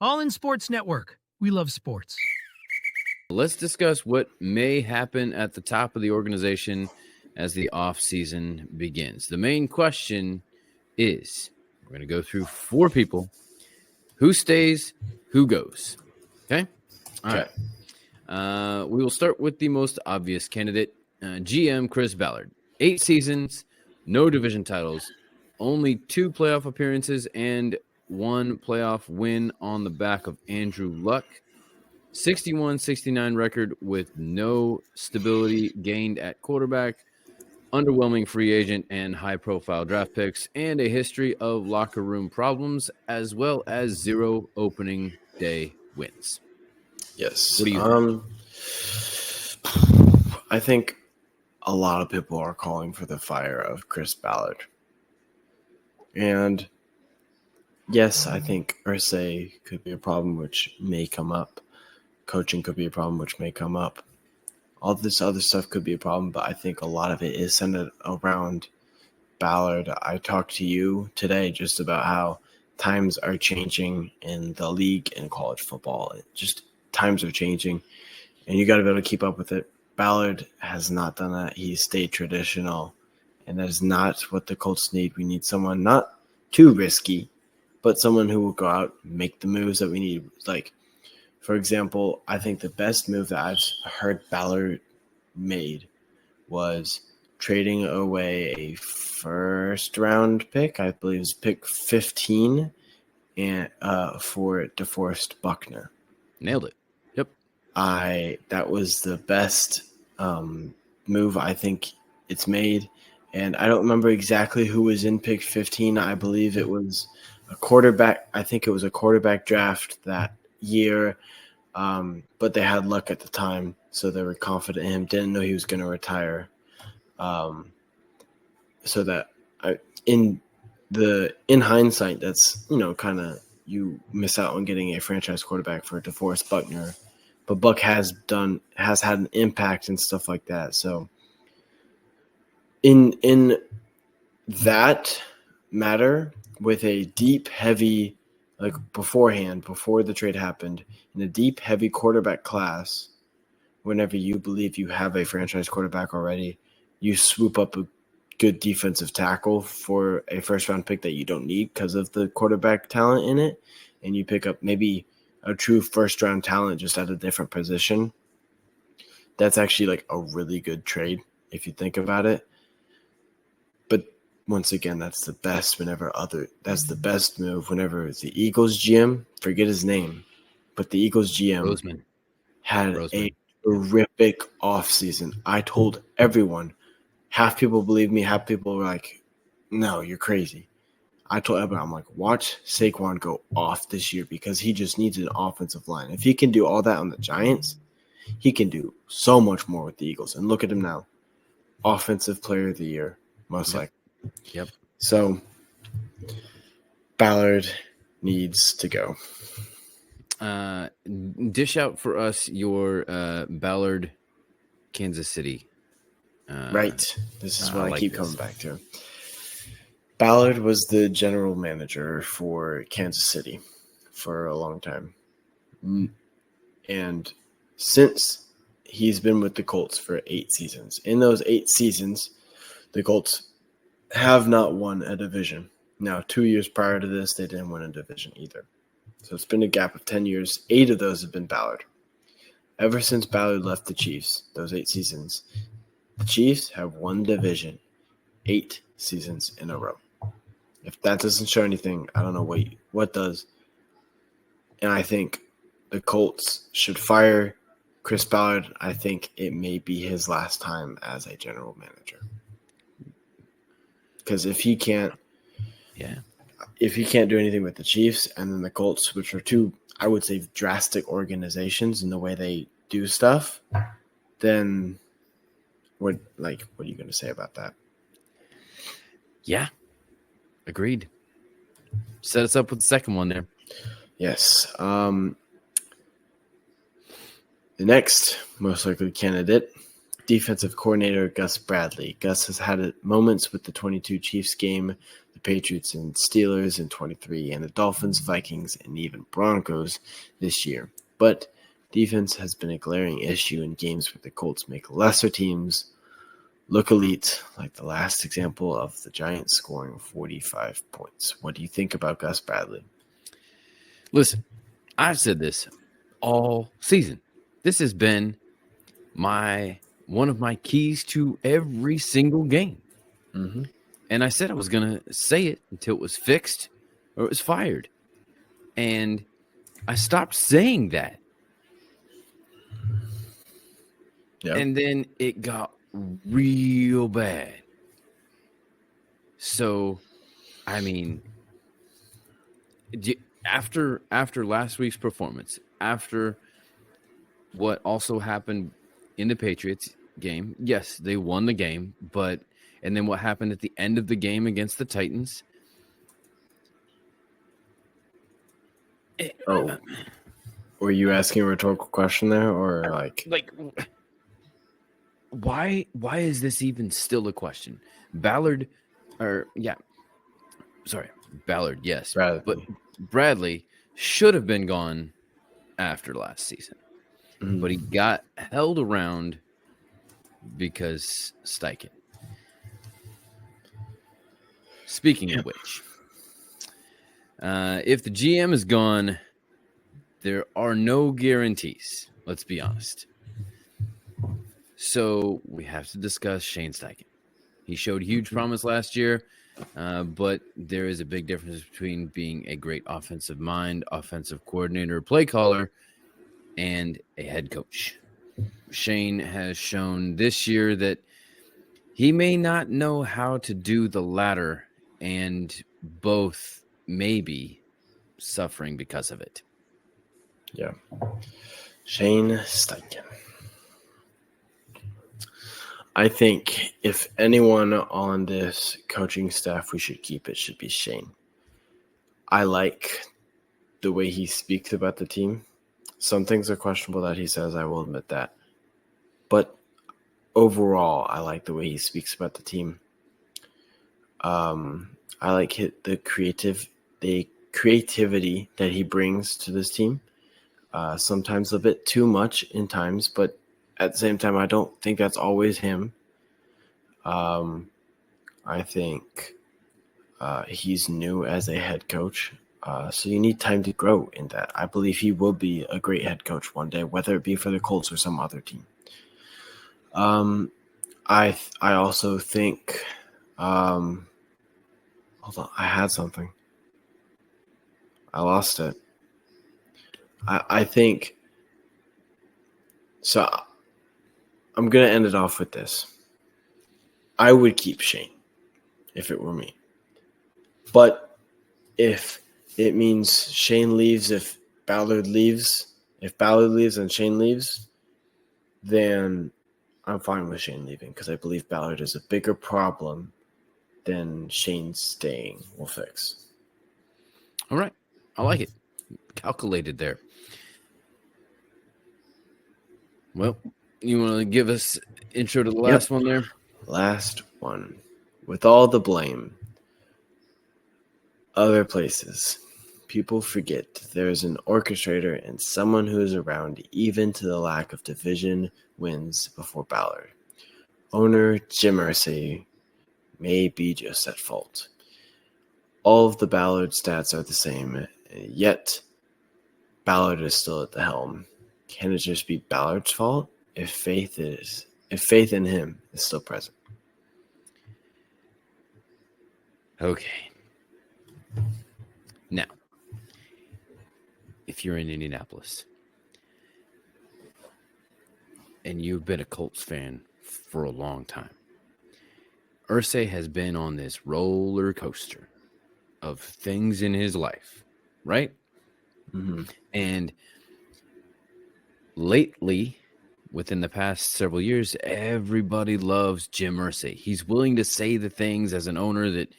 All in Sports Network. We love sports. Let's discuss what may happen at the top of the organization as the offseason begins. The main question is, we're going to go through 4 people. Who stays, who goes? Okay? All right. We will start with the most obvious candidate, GM Chris Ballard. 8 seasons, no division titles, only 2 playoff appearances, and 1 playoff win on the back of Andrew Luck. 61-69 record with no stability gained at quarterback, underwhelming free agent and high-profile draft picks, and a history of locker room problems, as well as 0 opening day wins. Yes. What do you think? I think a lot of people are calling for the fire of Chris Ballard. And yes, I think Irsay could be a problem which may come up. Coaching could be a problem which may come up. All this other stuff could be a problem, but I think a lot of it is centered around Ballard. I talked to you today just about how times are changing in the league and college football. Just times are changing, and you got to be able to keep up with it. Ballard has not done that. He's stayed traditional, and that is not what the Colts need. We need someone not too risky, but someone who will go out and make the moves that we need. Like, for example, I think the best move that I've heard Ballard made was trading away a first-round pick. I believe it was pick 15 and for DeForest Buckner. Nailed it. Yep. That was the best move I think it's made. And I don't remember exactly who was in pick 15. I believe it was a quarterback. I think it was a quarterback draft that year. But they had luck at the time, so they were confident in him. Didn't know he was going to retire. So that in hindsight, that's, kind of, you miss out on getting a franchise quarterback for DeForest Buckner, but Buck has had an impact and stuff like that. So in that matter, with a deep, heavy, like before the trade happened, in a deep, heavy quarterback class, whenever you believe you have a franchise quarterback already, you swoop up a good defensive tackle for a first-round pick that you don't need because of the quarterback talent in it, and you pick up maybe a true first-round talent just at a different position. That's actually like a really good trade if you think about it. But once again, that's the best move whenever the Eagles GM, forget his name, but the Eagles GM Roseman had a terrific offseason. I told everyone. Half people believe me, half people were like, no, you're crazy. I told everyone, I'm like, watch Saquon go off this year because he just needs an offensive line. If he can do all that on the Giants, he can do so much more with the Eagles. And look at him now. Offensive player of the year, most likely. Yep. So Ballard needs to go. Dish out for us your Ballard, Kansas City. Right. This is what I keep coming back to. Ballard was the general manager for Kansas City for a long time. And since he's been with the Colts for 8 seasons, in those 8 seasons, the Colts have not won a division. Now, 2 years prior to this, they didn't win a division either. So it's been a gap of 10 years. 8 of those have been Ballard. Ever since Ballard left the Chiefs, those 8 seasons, the Chiefs have won division 8 seasons in a row. If that doesn't show anything, I don't know what does. And I think the Colts should fire Chris Ballard. I think it may be his last time as a general manager. Because if he can't do anything with the Chiefs and then the Colts, which are 2, I would say, drastic organizations in the way they do stuff, then what are you going to say about that? Yeah. Agreed. Set us up with the second one there. Yes. The next most likely candidate, defensive coordinator Gus Bradley. Gus has had moments with the 22 Chiefs game, the Patriots and Steelers in 23, and the Dolphins, Vikings, and even Broncos this year. But defense has been a glaring issue in games where the Colts make lesser teams look elite, like the last example of the Giants scoring 45 points. What do you think about Gus Bradley? Listen, I've said this all season. This has been one of my keys to every single game. Mm-hmm. And I said I was going to say it until it was fixed or it was fired. And I stopped saying that. Yep. And then it got real bad. So, I mean, after last week's performance, after what also happened in the Patriots game, yes, they won the game, and then what happened at the end of the game against the Titans? Were you asking a rhetorical question there, or like why is this even still a question? Ballard, yes, Bradley. but Bradley should have been gone after last season, but he got held around because Steichen. Speaking of which, if the GM is gone, there are no guarantees. Let's be honest. So we have to discuss Shane Steichen. He showed huge promise last year, but there is a big difference between being a great offensive mind, offensive coordinator, play caller, and a head coach. Shane has shown this year that he may not know how to do the latter, and both may be suffering because of it. Yeah. Shane Steichen. I think if anyone on this coaching staff we should keep, it should be Shane. I like the way he speaks about the team. Some things are questionable that he says, I will admit that. But overall, I like the way he speaks about the team. I like the creativity that he brings to this team. Sometimes a bit too much in times, but at the same time, I don't think that's always him. I think he's new as a head coach, so you need time to grow in that. I believe he will be a great head coach one day, whether it be for the Colts or some other team. I also think. Hold on, I had something. I lost it. I think. So I'm going to end it off with this. I would keep Shane if it were me. But if it means Shane leaves, if Ballard leaves and Shane leaves, then I'm fine with Shane leaving because I believe Ballard is a bigger problem than Shane staying will fix. All right. I like it. Calculated there. Well, you want to give us intro to the last one there? Last one. With all the blame, other places, people forget there's an orchestrator and someone who is around even to the lack of division wins before Ballard. Owner Jim Irsay may be just at fault. All of the Ballard stats are the same, yet Ballard is still at the helm. Can it just be Ballard's fault if faith in him is still present? Okay. Now, if you're in Indianapolis and you've been a Colts fan for a long time, Irsay has been on this roller coaster of things in his life, right? Mm-hmm. And lately, within the past several years, everybody loves Jim Irsay. He's willing to say the things as an owner that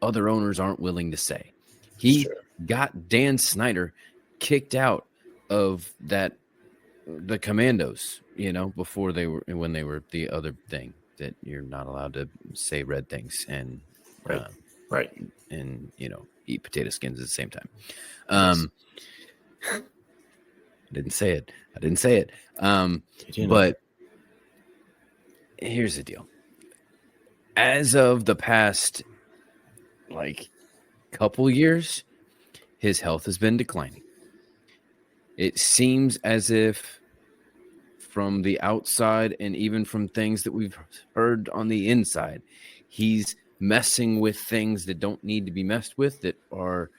other owners aren't willing to say. He got Dan Snyder kicked out of the Commandos before when they were the other thing that you're not allowed to say red things and Right. Right. and eat potato skins at the same time. Yes. I didn't say it. You didn't. But here's the deal. As of the past couple years, his health has been declining. It seems as if from the outside and even from things that we've heard on the inside, he's messing with things that don't need to be messed with, that are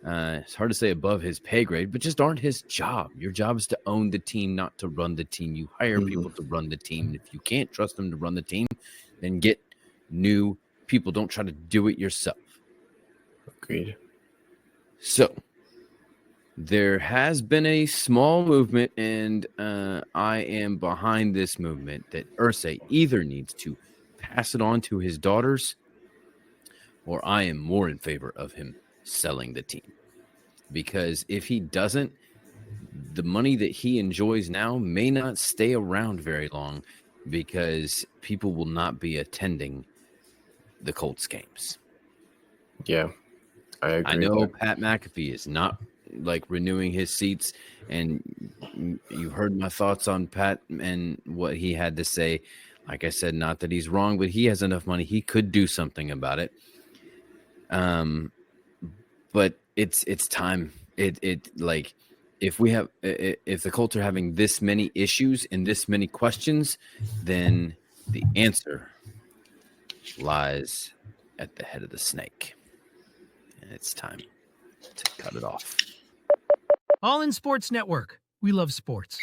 it's hard to say above his pay grade, but just aren't his job. Your job is to own the team, not to run the team. You hire people to run the team. And if you can't trust them to run the team, then get new people. Don't try to do it yourself. Agreed. So there has been a small movement, and I am behind this movement, that Irsay either needs to pass it on to his daughters, or I am more in favor of him selling the team. Because if he doesn't, the money that he enjoys now may not stay around very long, because people will not be attending the Colts games. Yeah, I agree. I know there. Pat McAfee is not renewing his seats, and you heard my thoughts on Pat and what he had to say. Like I said, not that he's wrong, but he has enough money. He could do something about it. But it's time. If the Colts are having this many issues and this many questions, then the answer lies at the head of the snake. And it's time to cut it off. All in Sports Network. We love sports.